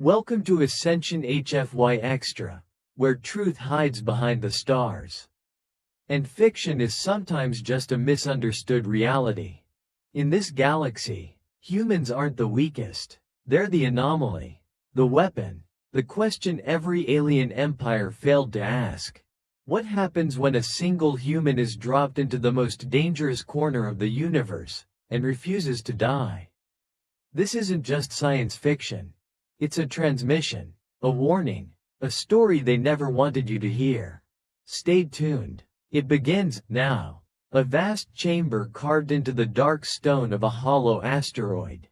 Welcome to Ascension HFY Extra, where truth hides behind the stars. And fiction is sometimes just a misunderstood reality. In this galaxy, humans aren't the weakest. They're the anomaly, the weapon, the question every alien empire failed to ask. What happens when a single human is dropped into the most dangerous corner of the universe and refuses to die? This isn't just science fiction. It's a transmission, a warning, a story they never wanted you to hear. Stay tuned. It begins now. A vast chamber carved into the dark stone of a hollow asteroid.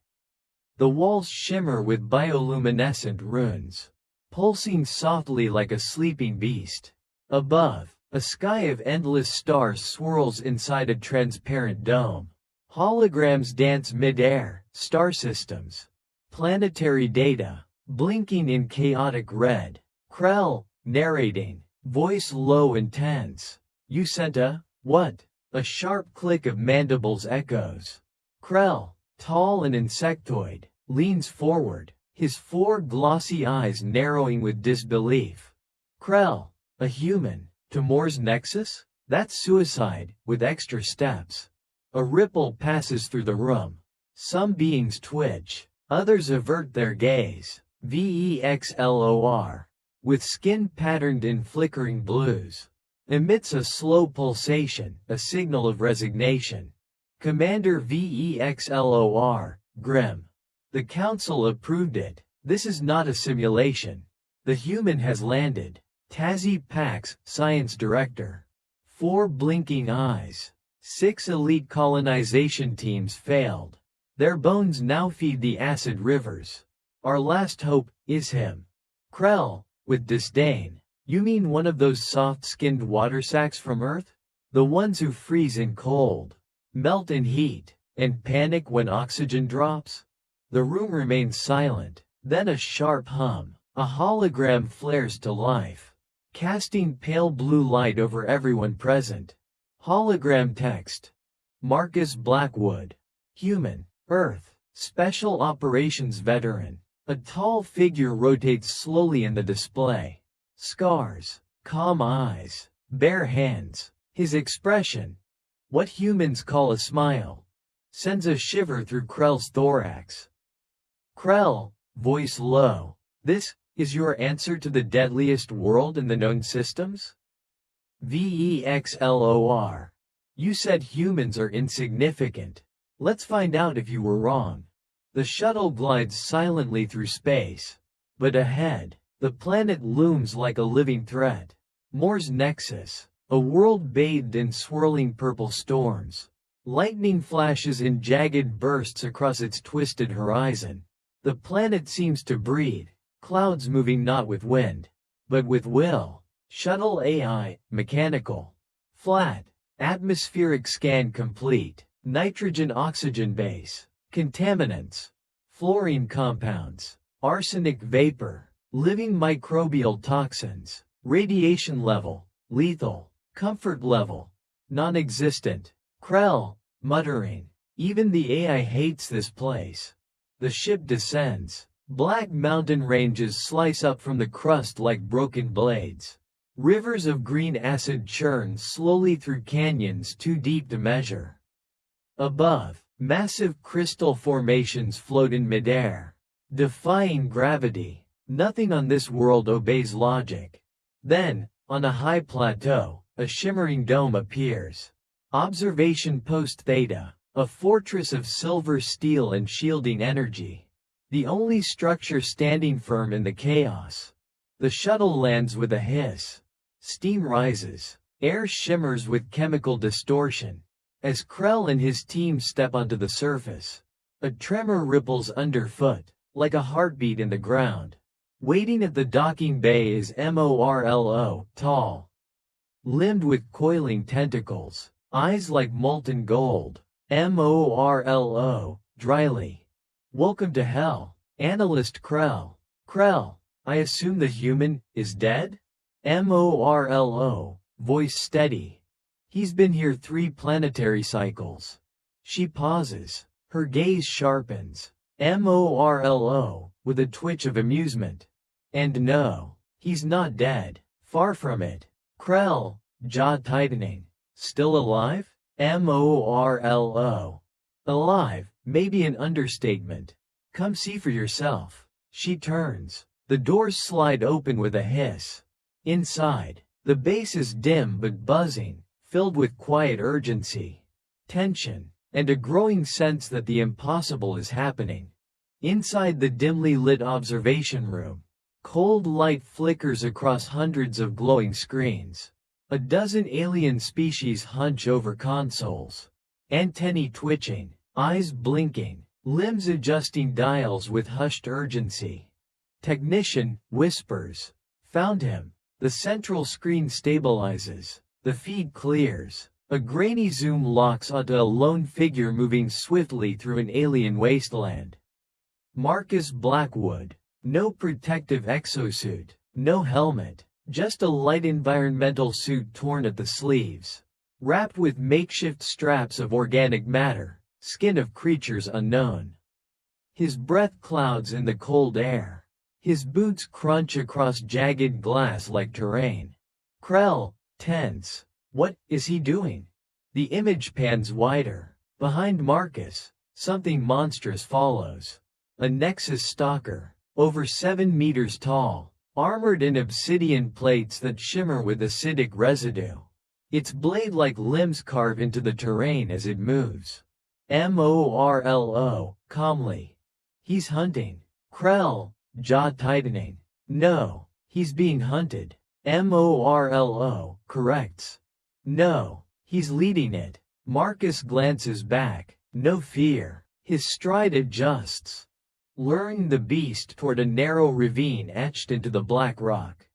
The walls shimmer with bioluminescent runes, pulsing softly like a sleeping beast. Above, a sky of endless stars swirls inside a transparent dome. Holograms dance mid-air, star systems, planetary data, blinking in chaotic red. Krell, narrating, voice low and tense. You sent a, what? A sharp click of mandibles echoes. Krell, tall and insectoid, leans forward, his four glossy eyes narrowing with disbelief. Krell, a human, to Moore's Nexus? That's suicide, with extra steps. A ripple passes through the room. Some beings twitch, others avert their gaze. VEXLOR, with skin patterned in flickering blues, emits a slow pulsation, a signal of resignation. Commander VEXLOR, grim. The Council approved it. This is not a simulation. The human has landed. Tazzy Pax, Science Director. 4 blinking eyes. 6 elite colonization teams failed. Their bones now feed the acid rivers. Our last hope is him. Krell, with disdain. You mean one of those soft-skinned water sacks from Earth? The ones who freeze in cold, melt in heat, and panic when oxygen drops? The room remains silent. Then a sharp hum. A hologram flares to life, casting pale blue light over everyone present. Hologram text. Marcus Blackwood. Human, Earth, Special Operations Veteran. A tall figure rotates slowly in the display. Scars, calm eyes, bare hands. His expression, what humans call a smile, sends a shiver through Krell's thorax. Krell, voice low. This is your answer to the deadliest world in the known systems? VEXLOR. You said humans are insignificant. Let's find out if you were wrong. The shuttle glides silently through space. But ahead, the planet looms like a living threat. Moore's Nexus, a world bathed in swirling purple storms. Lightning flashes in jagged bursts across its twisted horizon. The planet seems to breathe, clouds moving not with wind, but with will. Shuttle AI, mechanical. Flat, atmospheric scan complete. Nitrogen-oxygen base. Contaminants, fluorine compounds, arsenic vapor, living microbial toxins, radiation level, lethal, comfort level, non-existent. Krell, muttering, even the AI hates this place. The ship descends. Black mountain ranges slice up from the crust like broken blades. Rivers of green acid churn slowly through canyons too deep to measure. Above, massive crystal formations float in midair, defying gravity. Nothing on this world obeys logic. Then, on a high plateau, a shimmering dome appears. Observation Post Theta, a fortress of silver steel and shielding energy. The only structure standing firm in the chaos. The shuttle lands with a hiss. Steam rises. Air shimmers with chemical distortion. As Krell and his team step onto the surface, a tremor ripples underfoot, like a heartbeat in the ground. Waiting at the docking bay is Morlo, tall, limbed with coiling tentacles, eyes like molten gold. Morlo, dryly. Welcome to hell, Analyst Krell. Krell, I assume the human is dead? Morlo, voice steady. He's been here 3 planetary cycles. She pauses. Her gaze sharpens. Morlo, with a twitch of amusement. And no, he's not dead. Far from it. Krell, jaw tightening. Still alive? Morlo. Alive, maybe an understatement. Come see for yourself. She turns. The doors slide open with a hiss. Inside, the base is dim but buzzing, filled with quiet urgency, tension, and a growing sense that the impossible is happening. Inside the dimly lit observation room, cold light flickers across hundreds of glowing screens. A dozen alien species hunch over consoles, antennae twitching, eyes blinking, limbs adjusting dials with hushed urgency. Technician whispers, "Found him." The central screen stabilizes. The feed clears. A grainy zoom locks onto a lone figure moving swiftly through an alien wasteland. Marcus Blackwood. No protective exosuit, no helmet, just a light environmental suit torn at the sleeves, wrapped with makeshift straps of organic matter, skin of creatures unknown. His breath clouds in the cold air. His boots crunch across jagged glass like terrain. Krell, tense. What is he doing? The image pans wider. Behind Marcus, something monstrous follows. A Nexus stalker, over 7 meters tall, armored in obsidian plates that shimmer with acidic residue. Its blade-like limbs carve into the terrain as it moves. Morlo, calmly. He's hunting. Krell, jaw tightening. No, he's being hunted. Morlo, corrects. No, he's leading it. Marcus glances back. No fear. His stride adjusts, luring the beast toward a narrow ravine etched into the black rock.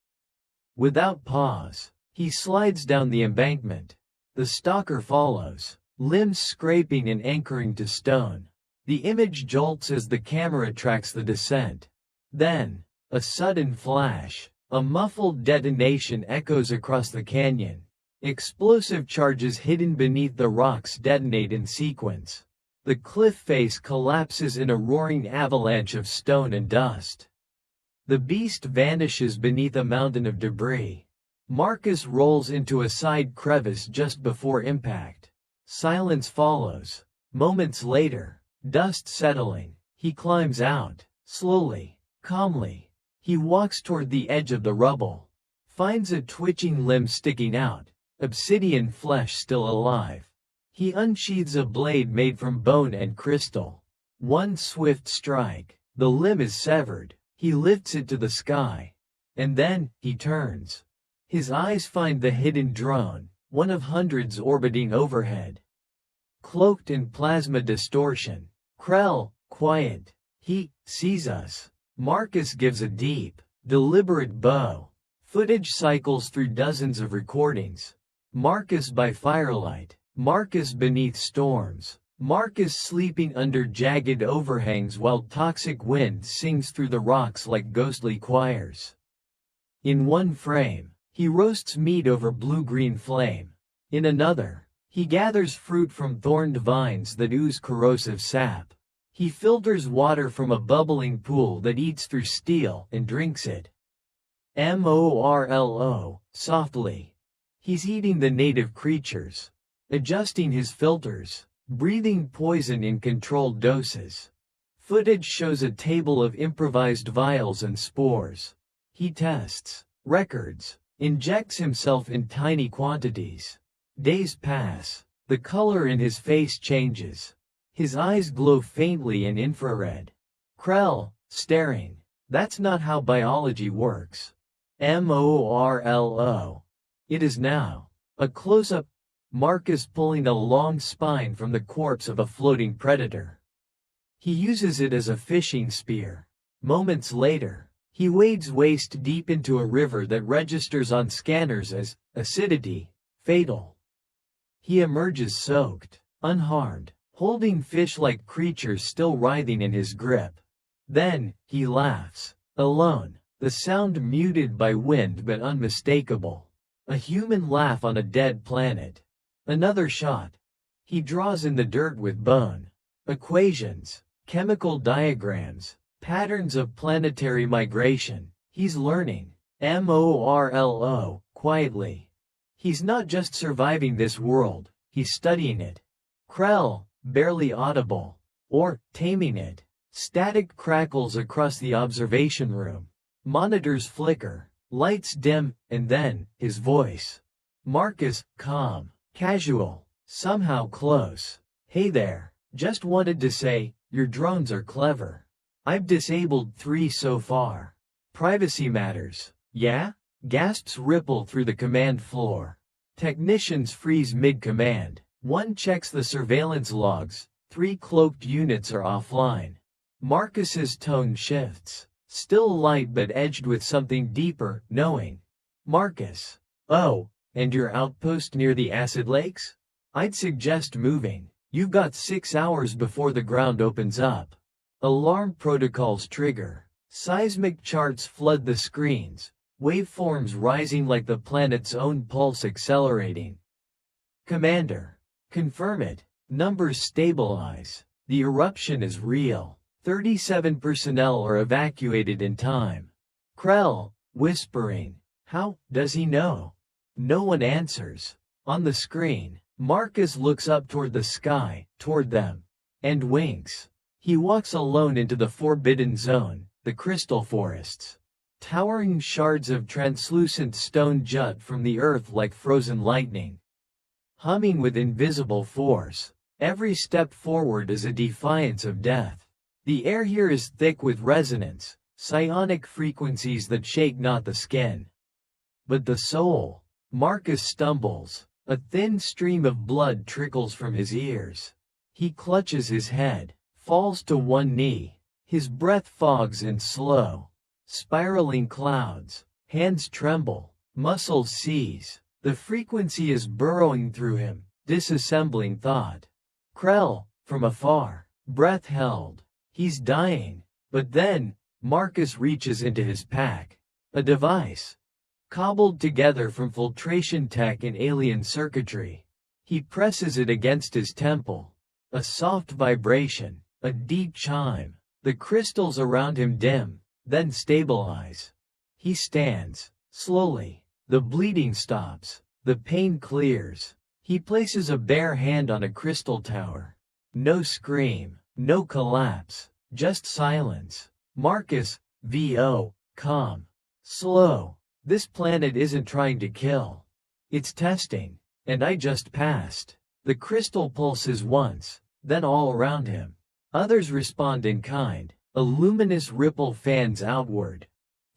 Without pause, he slides down the embankment. The stalker follows, limbs scraping and anchoring to stone. The image jolts as the camera tracks the descent. Then, a sudden flash, a muffled detonation echoes across the canyon. Explosive charges hidden beneath the rocks detonate in sequence. The cliff face collapses in a roaring avalanche of stone and dust. The beast vanishes beneath a mountain of debris. Marcus rolls into a side crevice just before impact. Silence follows. Moments later, dust settling, he climbs out. Slowly, calmly, he walks toward the edge of the rubble. Finds a twitching limb sticking out, obsidian flesh still alive. He unsheathes a blade made from bone and crystal. One swift strike, the limb is severed. He lifts it to the sky. And then, he turns. His eyes find the hidden drone, one of hundreds orbiting overhead. Cloaked in plasma distortion. Krell, quiet. He sees us. Marcus gives a deep, deliberate bow. Footage cycles through dozens of recordings. Marcus by firelight. Marcus beneath storms. Marcus sleeping under jagged overhangs while toxic wind sings through the rocks like ghostly choirs. In one frame, he roasts meat over blue-green flame. In another, he gathers fruit from thorned vines that ooze corrosive sap. He filters water from a bubbling pool that eats through steel and drinks it. Morlo, softly. He's eating the native creatures, adjusting his filters, breathing poison in controlled doses. Footage shows a table of improvised vials and spores. He tests, records, injects himself in tiny quantities. Days pass. The color in his face changes. His eyes glow faintly in infrared. Krell, staring. That's not how biology works. Morlo. It is now. A close-up. Marcus pulling a long spine from the corpse of a floating predator. He uses it as a fishing spear. Moments later, he wades waist deep into a river that registers on scanners as acidity, fatal. He emerges soaked, unharmed, holding fish-like creatures still writhing in his grip. Then, he laughs, alone, the sound muted by wind but unmistakable. A human laugh on a dead planet. Another shot. He draws in the dirt with bone. Equations, chemical diagrams, Patterns of planetary migration. He's learning. Morlo, quietly. He's not just surviving this world, he's studying it. Krell, barely audible. Or, taming it. Static crackles across the observation room. Monitors flicker. Lights dim, and then, his voice. Marcus, calm. Casual. Somehow close. Hey there. Just wanted to say, your drones are clever. I've disabled 3 so far. Privacy matters. Yeah? Gasps ripple through the command floor. Technicians freeze mid-command. One checks the surveillance logs. 3 cloaked units are offline. Marcus's tone shifts. Still light but edged with something deeper, knowing. Marcus. Oh, and your outpost near the acid lakes? I'd suggest moving. You've got 6 hours before the ground opens up. Alarm protocols trigger. Seismic charts flood the screens. Waveforms rising like the planet's own pulse accelerating. Commander. Confirm it. Numbers stabilize. The eruption is real. 37 personnel are evacuated in time. Krell, whispering. How does he know? No one answers. On the screen, Marcus looks up toward the sky, toward them, and winks. He walks alone into the forbidden zone, the crystal forests. Towering shards of translucent stone jut from the earth like frozen lightning. Humming with invisible force, every step forward is a defiance of death. The air here is thick with resonance, psionic frequencies that shake not the skin, but the soul. Marcus stumbles. A thin stream of blood trickles from his ears. He clutches his head, falls to one knee. His breath fogs in slow, spiraling clouds. Hands tremble, muscles seize. The frequency is burrowing through him, disassembling thought. Krell, from afar, breath held. He's dying. But then, Marcus reaches into his pack. A device. Cobbled together from filtration tech and alien circuitry. He presses it against his temple. A soft vibration, a deep chime. The crystals around him dim, then stabilize. He stands, slowly. The bleeding stops. The pain clears. He places a bare hand on a crystal tower. No scream, no collapse, just silence. Marcus, VO, calm. Slow. This planet isn't trying to kill. It's testing. And I just passed. The crystal pulses once, then all around him. Others respond in kind. A luminous ripple fans outward.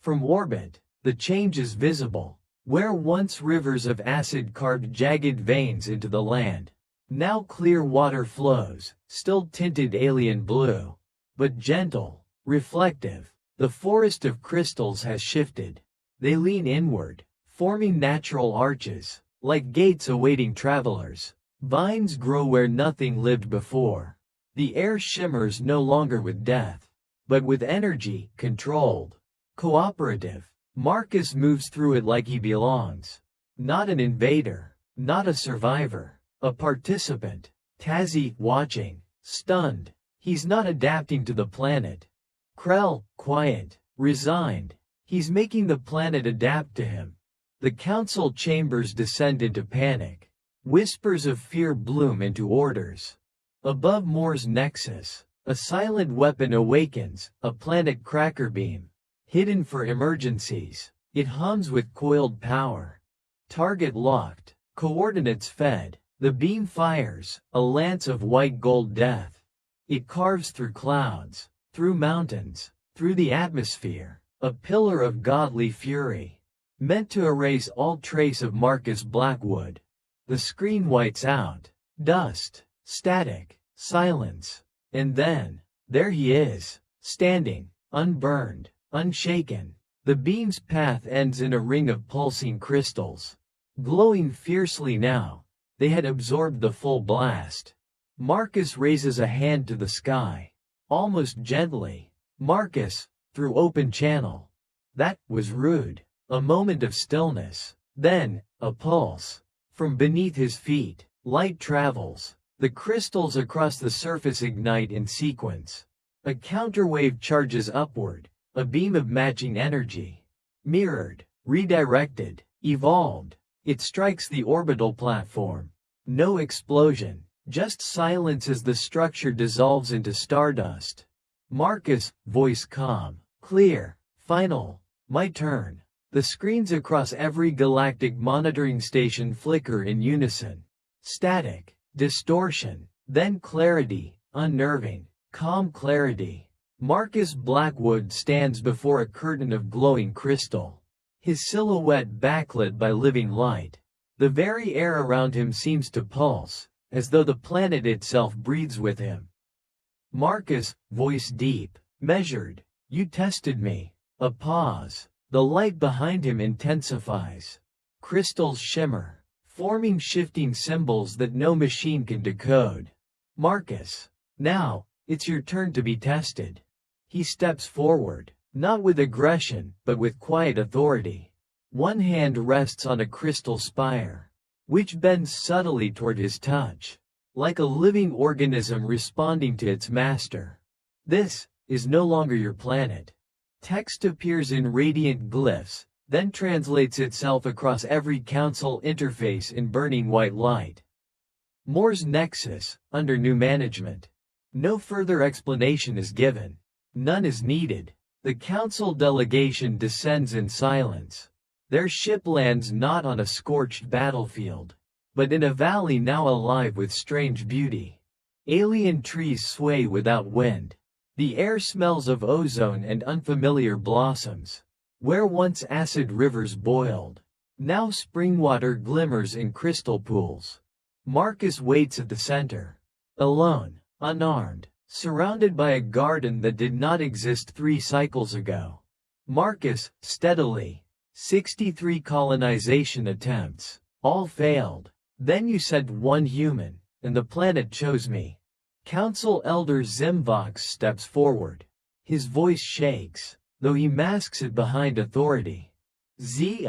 From orbit, the change is visible. Where once rivers of acid carved jagged veins into the land, now clear water flows, still tinted alien blue. But gentle, reflective. The forest of crystals has shifted. They lean inward, forming natural arches, like gates awaiting travelers. Vines grow where nothing lived before. The air shimmers no longer with death, but with energy, controlled, cooperative. Marcus moves through it like he belongs. Not an invader, not a survivor, a participant. Tazi, watching, stunned. He's not adapting to the planet. Krell, quiet, resigned. He's making the planet adapt to him. The council chambers descend into panic. Whispers of fear bloom into orders. Above Moore's nexus, a silent weapon awakens, a planet cracker beam. Hidden for emergencies, it hums with coiled power. Target locked, coordinates fed. The beam fires, a lance of white gold death. It carves through clouds, through mountains, through the atmosphere. A pillar of godly fury, meant to erase all trace of Marcus Blackwood. The screen whites out. Dust, static, silence. And then, there he is, standing, unburned, unshaken. The beam's path ends in a ring of pulsing crystals. Glowing fiercely now, they had absorbed the full blast. Marcus raises a hand to the sky. Almost gently. Marcus, through open channel. That was rude. A moment of stillness. Then, a pulse. From beneath his feet, light travels. The crystals across the surface ignite in sequence. A counterwave charges upward, a beam of matching energy. Mirrored, redirected, evolved. It strikes the orbital platform. No explosion, just silence as the structure dissolves into stardust. Marcus, voice calm, clear, final. My turn. The screens across every galactic monitoring station flicker in unison. Static, distortion, then clarity, unnerving, calm clarity. Marcus Blackwood stands before a curtain of glowing crystal. His silhouette backlit by living light. The very air around him seems to pulse, as though the planet itself breathes with him. Marcus, voice deep, measured. You tested me. A pause. The light behind him intensifies. Crystals shimmer, forming shifting symbols that no machine can decode. Marcus, now, it's your turn to be tested. He steps forward, not with aggression, but with quiet authority. One hand rests on a crystal spire, which bends subtly toward his touch, like a living organism responding to its master. This is no longer your planet. Text appears in radiant glyphs, then translates itself across every council interface in burning white light. Moore's Nexus, under new management. No further explanation is given. None is needed. The council delegation descends in silence. Their ship lands not on a scorched battlefield, but in a valley now alive with strange beauty. Alien trees sway without wind. The air smells of ozone and unfamiliar blossoms. Where once acid rivers boiled, now spring water glimmers in crystal pools. Marcus waits at the center, alone, unarmed, surrounded by a garden that did not exist 3 cycles ago. Marcus, steadily. 63 colonization attempts, all failed. Then you said 1 human, and the planet chose me. Council Elder Zimvox steps forward. His voice shakes, though he masks it behind authority. Zimvox,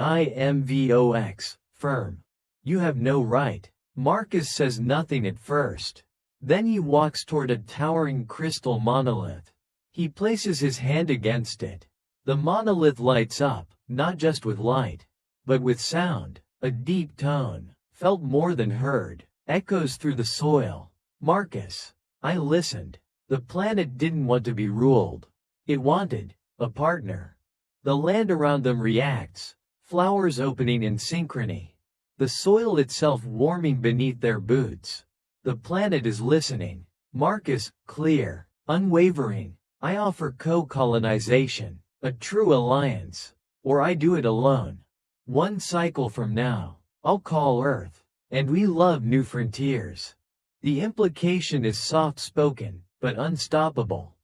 firm. You have no right. Marcus says nothing at first. Then he walks toward a towering crystal monolith. He places his hand against it. The monolith lights up, not just with light, but with sound. A deep tone, felt more than heard, echoes through the soil. Marcus. I listened. The planet didn't want to be ruled. It wanted a partner. The land around them reacts, flowers opening in synchrony. The soil itself warming beneath their boots. The planet is listening. Marcus, clear, unwavering. I offer co-colonization, a true alliance. Or I do it alone. 1 cycle from now, I'll call Earth. And we love new frontiers. The implication is soft-spoken, but unstoppable.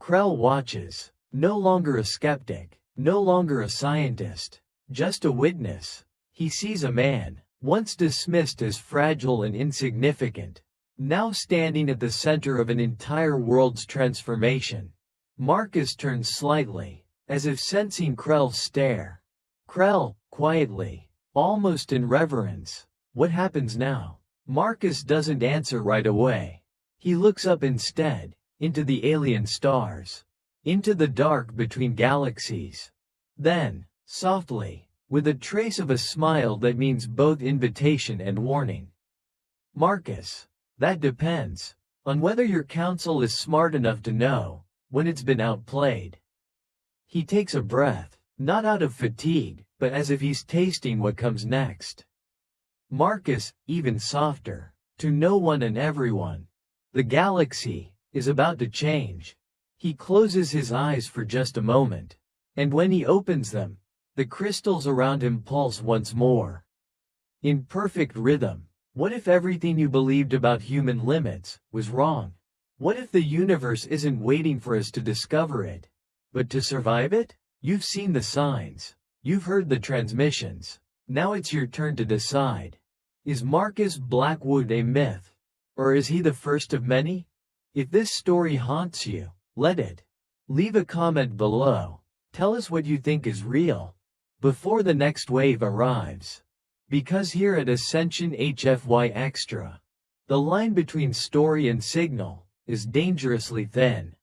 Krell watches, no longer a skeptic, no longer a scientist, just a witness. He sees a man, once dismissed as fragile and insignificant, now standing at the center of an entire world's transformation. Marcus turns slightly, as if sensing Krell's stare. Krell, quietly, almost in reverence. What happens now? Marcus doesn't answer right away. He looks up instead, into the alien stars, into the dark between galaxies. Then, softly, with a trace of a smile that means both invitation and warning. Marcus, that depends on whether your council is smart enough to know when it's been outplayed. He takes a breath, not out of fatigue, but as if he's tasting what comes next. Marcus, even softer, to no one and everyone. The galaxy is about to change. He closes his eyes for just a moment, and when he opens them, the crystals around him pulse once more. In perfect rhythm. What if everything you believed about human limits was wrong? What if the universe isn't waiting for us to discover it, but to survive it? You've seen the signs. You've heard the transmissions. Now it's your turn to decide. Is Marcus Blackwood a myth? Or is he the first of many? If this story haunts you, let it. Leave a comment below. Tell us what you think is real before the next wave arrives. Because here at Ascension HFY Extra, the line between story and signal is dangerously thin.